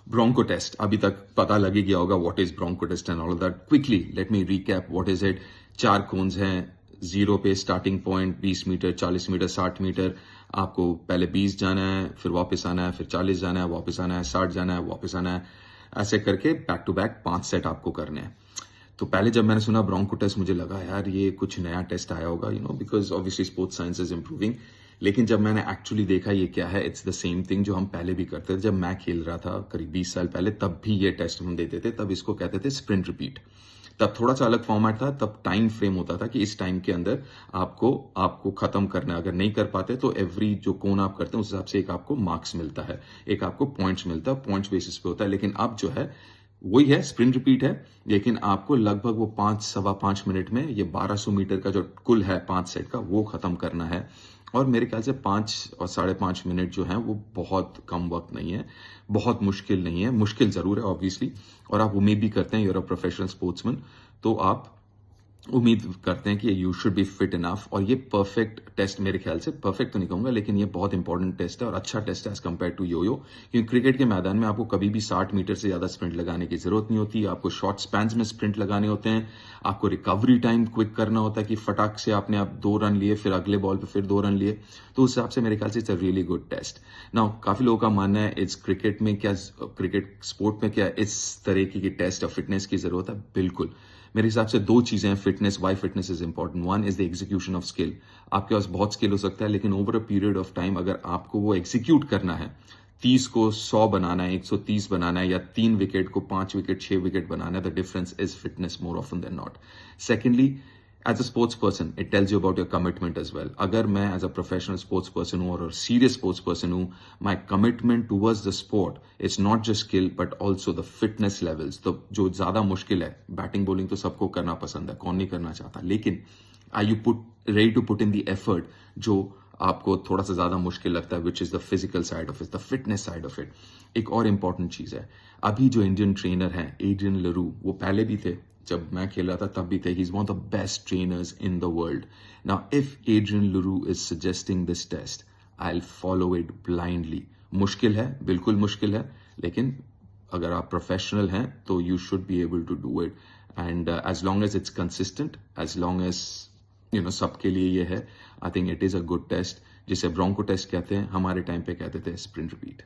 Bronco test अभी तक पता लग ही गया होगा what is bronco test and all of that. Quickly let me recap what is it. 4 cones हैं, 0 पे starting point, 20 metre, 40 metre, 60 metre. आपको पहले 20 जाना है, फिर वापस आना है, फिर 40 जाना है, वापस आना है, 60 जाना है, वापस आना है. ऐसे करके बैक टू बैक 5 सेट आपको करने हैं. तो पहले जब मैंने सुना ब्रोंको टेस्ट मुझे लगा यार ये कुछ नया टेस्ट आया होगा, because obviously sports science is improving. लेकिन जब मैंने एक्चुअली देखा ये क्या है, इट्स द सेम थिंग जो हम पहले भी करते थे. जब मैं खेल रहा था करीब 20 साल पहले, तब भी ये टेस्ट हम देते थे. तब इसको कहते थे स्प्रिंट रिपीट. तब थोड़ा सा अलग फॉर्मेट था. तब टाइम फ्रेम होता था कि इस टाइम के अंदर आपको खत्म करना है. अगर नहीं कर पाते तो एवरी जो कोन आप करते हैं उस हिसाब से एक आपको मार्क्स मिलता है, एक आपको पॉइंट्स मिलता है, पॉइंट्स बेसिस पे होता है. लेकिन अब जो है वही है, स्प्रिंट रिपीट है. लेकिन आपको लगभग वो 5-5.25 मिनट में ये 1200 मीटर का जो कुल है 5 सेट का, वो खत्म करना है. और मेरे ख्याल से 5 और 5.5 मिनट जो है वो बहुत कम वक्त नहीं है, बहुत मुश्किल नहीं है. मुश्किल जरूर है ऑब्वियसली, और आप उम्मीद भी करते हैं, यूर अ प्रोफेशनल स्पोर्ट्समैन, तो आप उम्मीद करते हैं कि you should B fit enough. और ये परफेक्ट टेस्ट, मेरे ख्याल से परफेक्ट तो नहीं कहूंगा, लेकिन ये बहुत इंपॉर्टेंट टेस्ट है और अच्छा टेस्ट है एज कंपेयर टू यो. क्योंकि क्रिकेट के मैदान में आपको कभी भी 60 मीटर से ज्यादा स्प्रिंट लगाने की जरूरत नहीं होती. आपको शॉर्ट स्पैन्स में स्प्रिंट लगाने होते हैं. आपको रिकवरी टाइम क्विक करना होता है कि फटाक से आपने 2 रन लिए, फिर अगले बॉल पे फिर 2 रन लिए. तो उस हिसाब से मेरे ख्याल से it's a really good test. Now काफी लोगों का मानना है इट्स क्रिकेट स्पोर्ट में क्या इस तरीके की टेस्ट और फिटनेस की जरूरत है. बिल्कुल, मेरे हिसाब से 2 चीजें हैं fitness, why fitness is important. One is the execution of skill. आपके पास बहुत स्किल हो सकता है, लेकिन over a period of time अगर आपको वो एग्जीक्यूट करना है, 30 को 100 बनाना है, 130 बनाना है, या 3 विकेट को 5 विकेट 6 विकेट बनाना है, the difference is fitness more often than not. Secondly, as a sports person it tells you about your commitment as well. अगर मैं as a professional sports person हूं और सीरियस स्पोर्ट्स पर्सन हूं, my commitment towards the sport it's not just skill but also the fitness levels. तो जो ज्यादा मुश्किल है, बैटिंग बॉलिंग तो सबको करना पसंद है, कौन नहीं करना चाहता, लेकिन are you ready to put in the effort जो आपको थोड़ा सा ज्यादा मुश्किल लगता है, which is the physical side of it, the fitness side of it. एक और इंपॉर्टेंट चीज है, अभी जो इंडियन ट्रेनर हैं एड्रियन लरू, वो पहले भी थे, जब मैं खेल रहा था तब भी थे. He is one of the best trainers in the world. Now if Adrian लरू is suggesting this test, I will follow it blindly. मुश्किल है, बिल्कुल मुश्किल है, लेकिन अगर आप प्रोफेशनल हैं तो you should be able to do it. And as long as it's consistent, as long as सबके लिए ये है, I think it is a good test. जिसे ब्रोंको टेस्ट कहते हैं, हमारे टाइम पे कहते थे स्प्रिंट रिपीट.